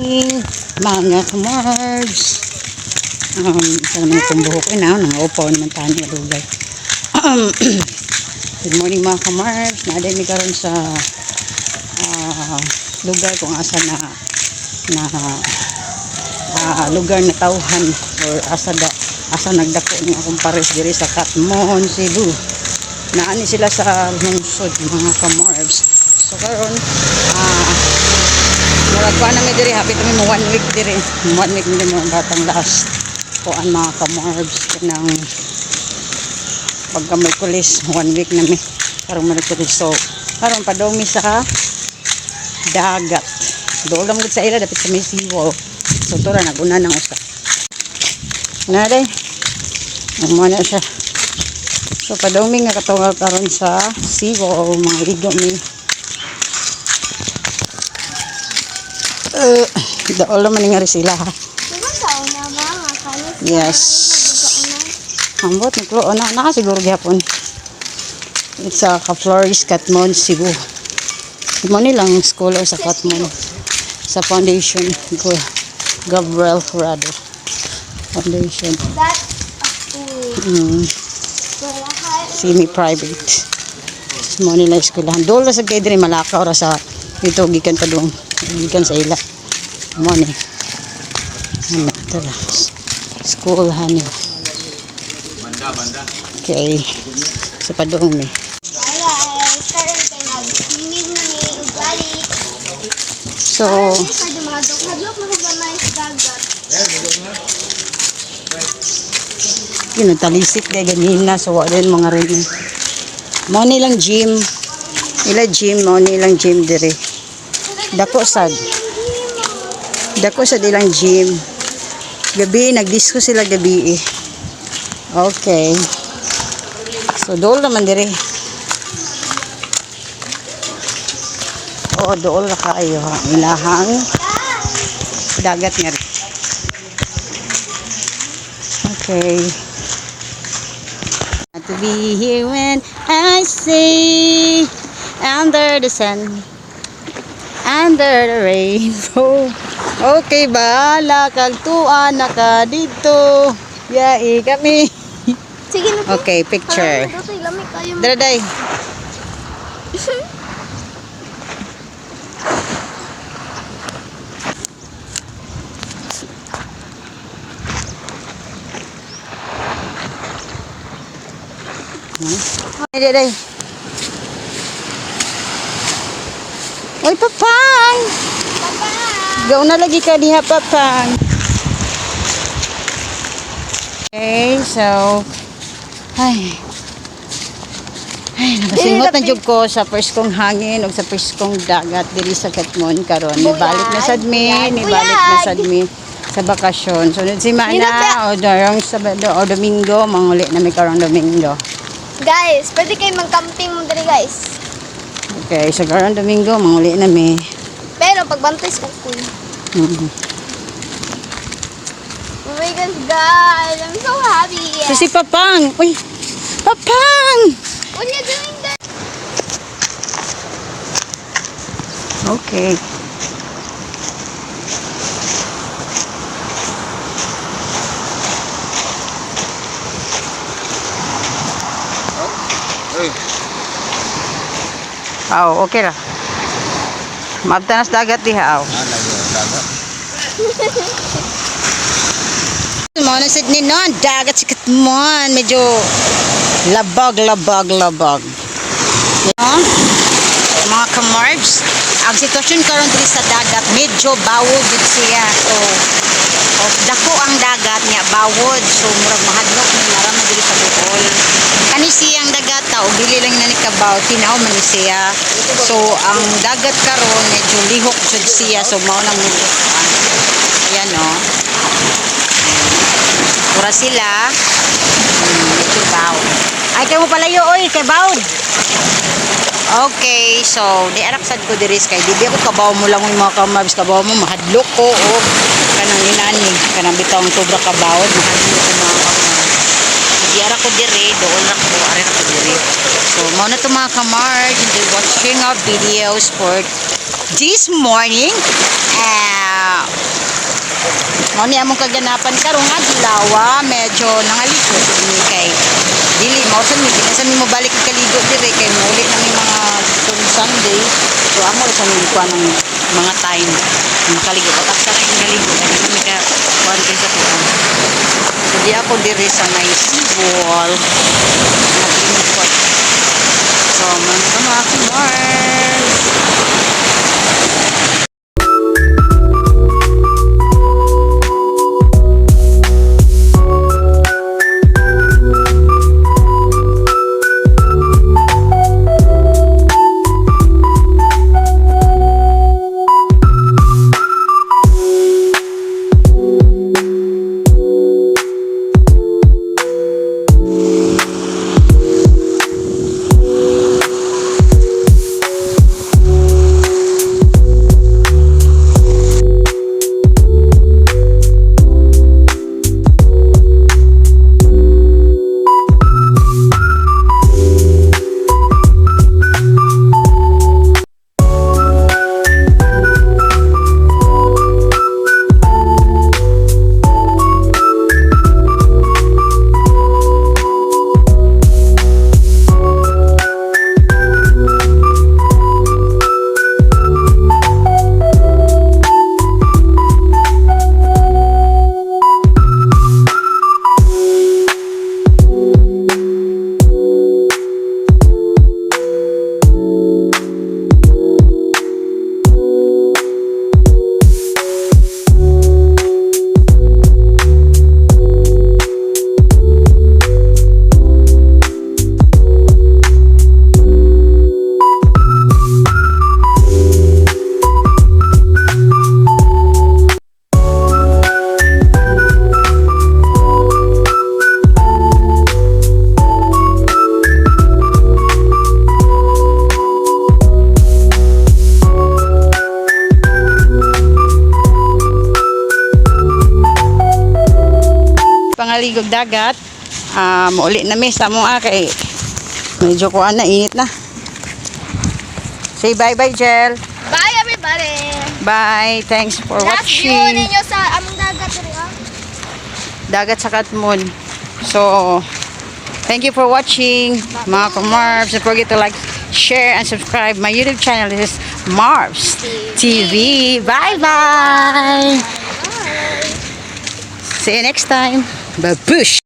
morning, mga kamarbs. Isa naman itong buhok ko na. Nangupaw naman tayo ng lugay. Good morning mga kamarbs. Naaday mi karon sa lugar kung asa lugar na tauhan or asa nagdako ng akong pares diri sa Katmon, Cebu. Naani sila sa lungsod mga kamarbs. So karon muragpa na may diri, happy to mo 1 week diri. 1 week nila mo batang last kuan mga kamarbs ng pagka may kulis 1 week na mi karong may kulis. So karon padong mi sa dagat, doon lang gud sa ila dapat sa may seawall. So tura naguna nang usa na day mo na siya. So padong mi nga katong karon sa seawall mga ligo mi. Daol naman nga sila ha. Yes. Ambot naglo na siguro gyapon. It's a Flores Katmon, Cebu. Mo ni lang school sa Katmon. Sa foundation ko Gabriel Corrado Foundation. Semi-private. Mo ni lang eskwelahan. Dolo sa kay diri Malakaw ra sa dito gikan padung. Gikan sa ila. Mo ni. Ano tara. School hani. Banda. Okay. Sa padung ni. So kinatalisik kay ganina so wala mga rin. Mo ni lang gym. Ila gym mo ni lang gym dire. Dako sad ilang gym. Gabi nagdisco sila gabi eh. Okay. So dool naman dire. Oo, dool ra kayo ha. Ilahang dagat nga rin. Okay. To be here when I say under the sun, under the rainbow. Okay, bahala kag tuan na ka dito. Yai kami. Sige na. Okay, picture. Daday. Daday. Oy, papang. Gaw na lagi ka diha, papang. Okay, so nakasingot na jud ko sa first kong hangin o sa first kong dagat diri sa Katmon karon. Nibalik na sad mi sa bakasyon. Sunod semana o darong Sabado o Domingo, manguli na mi karong Domingo. Guys, pwede kayo mag-camping mo diri guys. Okay, sa karong Domingo manguli na mi. Pero pagbantay sa school. Oh my God, guys, I'm so happy. So si Papang, uy, Papang! What are you doing there? Okay. Oh, okay ra. Mabtanas dagat diha aw. Dagat. Mo na sad ni non dagat sa Katmon, medyo labag. Mga kamarbs, ang sitwasyon karon diri sa dagat medyo bawod gid siya. So dako ang dagat niya bawod, so murag mahadlok ni narama diri sa Bohol. Kani siyang dagat ta og dili lang na ni kabaw, tinaw man ni siya. So ang dagat karon medyo lihok jud siya, so mao nang ayan o. Pura sila medyo bawod. Ay kay mo palayo oy, kay bawod. Okay, so di araksad ko diris kay di ako kabaw mo lang yung mga kamarbs, kabaw mo mahadlok ko o kanang inani kanang bitong sobra kabaw mahadlok ko mga kamarbs. Di ara ko diri doon ra ko ari ra ko diri. So mo na to mga kamarbs, you're watching our videos for this morning. Mo ni among kaganapan karon nga dilawa, medyo nangaliko ni kay dili mao sa mi kinsa mo balik og kaligo dire kay muli na mi mga itong Sunday. So amo sa mi kuan ng mga time makaligo patak sa kay kaligo kay kami ka kuan kay sa kuan. So di ako dire sa may seawall. Nag-import. So mga kumars. Pangaligog dagat. Mauli na mi sa mo kay medyo kuan na init na. Say bye-bye, Jel. Bye, everybody! Bye. Thanks for Last view watching. ninyo sa among dagat rin, Dagat sa Katmon. So, thank you for watching, mga Marvs. Don't forget to like, share, and subscribe. My YouTube channel is Marvs TV. Bye-bye. Bye! See you next time. Babush!